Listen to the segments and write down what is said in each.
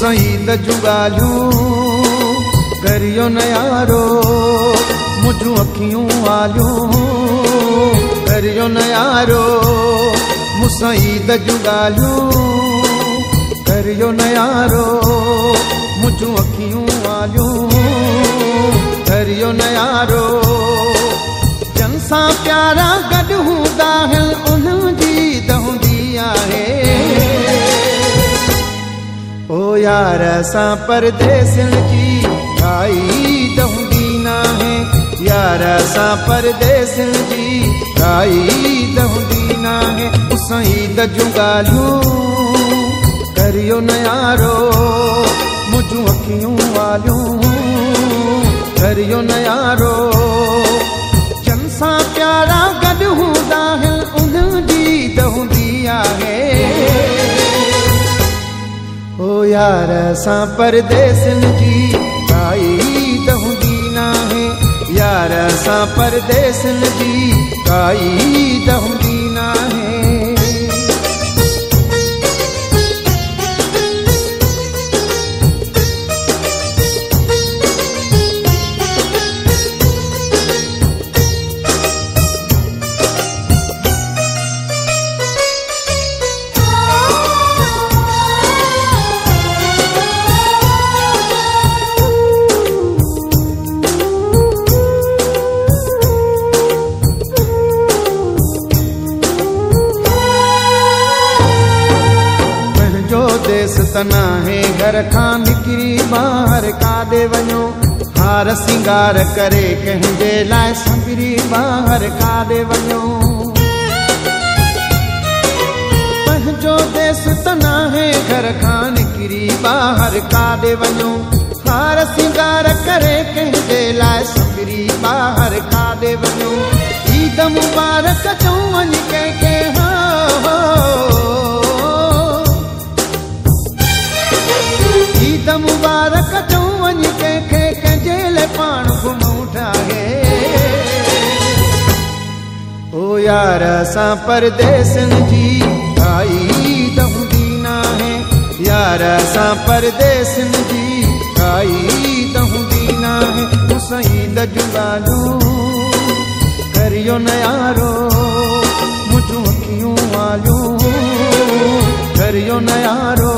मुसईद जूं ॻाल्हियूं करियो न यारो, मुंहिंजूं अखियूं वालियूं करियो न यारो, मुसईद जूं ॻाल्हियूं करियो न यारो, मुंहिंजूं अखियूं वालियूं करियो न यारो। जन सां प्यारा गॾु हूंदा आहिनि उन्हनि जी दहंदी आहे। ओ यार असां परदेसियुनि जी काई दहंदी नाहे, यार असां परदेसियुनि जी काई दहंदी नाहे। मुसईद जूं ॻाल्हियूं करियो न यारो, मुंहिंजूं अखियूं वालियूं करियो न यारो। जन सां प्यारा गॾु हूंदा आहिनि उन्हनि जी दहंदी आहे। ओ यार असां परदेसियुनि जी काई दहंदी नाहे, यार असां परदेसियुनि जी काई दहंदी नाहे। देस तना है घर खां निकिरी ॿाहिर काॾे वञो, हार सिंगार करे कंहिंजे लाइ संभरी ॿाहिर काॾे वञो। पंहिंजो देस तना है घर खां निकिरी ॿाहिर काॾे वञो, हार सिंगार करे कंहिंजे लाइ संभरी ॿाहिर काॾे वञो। ईद मुबारक चऊं वञी कंहिंखे हो, ईद मुबारक चऊं वञी कंहिंखे कंहिंजे लाइ पाण घुमूं ठाहे। ओ यार असां परदेसियुनि जी काई दहंदी नाहे, यार असां परदेसियुनि जी काई दहंदी नाहे। मुसईद जूं ॻाल्हियूं करियो न यारो, मुंहिंजूं अखियूं वालियूं करियो न यारो।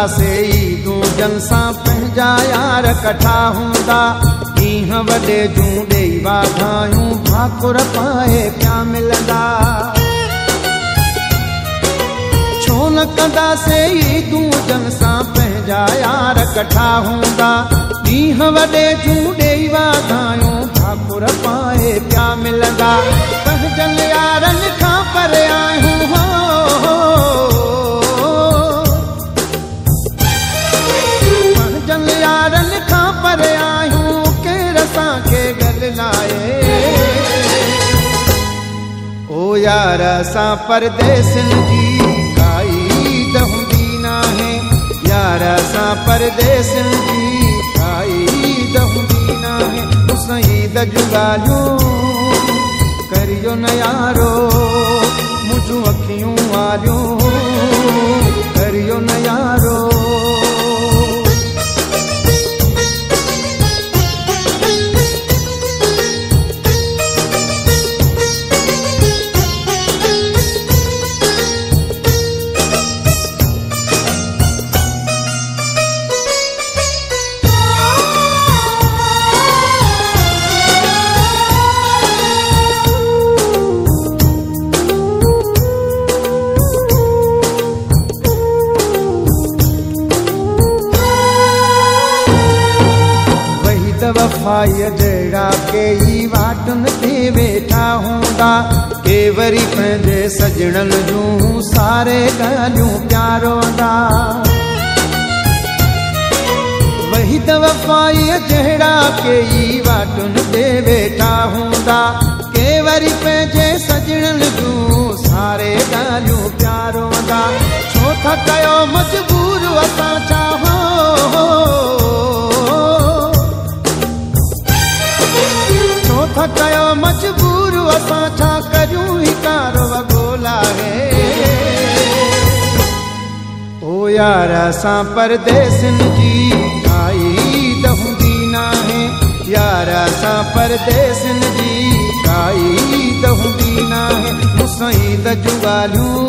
से ईदूं जन सां पंहिंजा यार कठा हूंदा, ॾींहं वॾे जूं ॾेई वाधायूं भाकुर पाए पिया मिलंदा। छो न कंदासीं ईदूं जन सां पंहिंजा यार कठा हूंदा, ॾींहं वॾे जूं ॾेई वाधायूं भाकुर पाए पिया मिलंदा। पंहिंजनि यारनि खां परे आहियूं हो, यारनि खां परे आहियूं केरु असांखे गॾु लाए। ओ यार असां परदेसियुनि जी काई दहंदी नाहे, यार असां परदेसियुनि जी काई दहंदी नाहे। मुसईद जूं ॻाल्हियूं करियो न यारो, मुंहिंजूं अखियूं वालियूं करियो न यारो। वफ़ाई जहिड़ा कई वाटुनि ते वेठा हूंदा, के वरी पंहिंजे सजणनि जूं सारे ॻाल्हियूं प्यारोंदा। वही त वफ़ाई जहिड़ा के ई वाटुन ते वेठा हूंदा के वरी पंहिंजे सजणन जूं सारे ॻाल्हियूं प्यारोंदा छो था कयो मजबूर असां चाहो छो था कयो मजबूर असां छा करियूं ही कारो ॻोल्हा है ओ यार असां परदेसन जी काई त हूंदी नाहे यार असां परदेसन जी काई त हूंदी नाहे मूंसां ई त जूं ॻाल्हियूं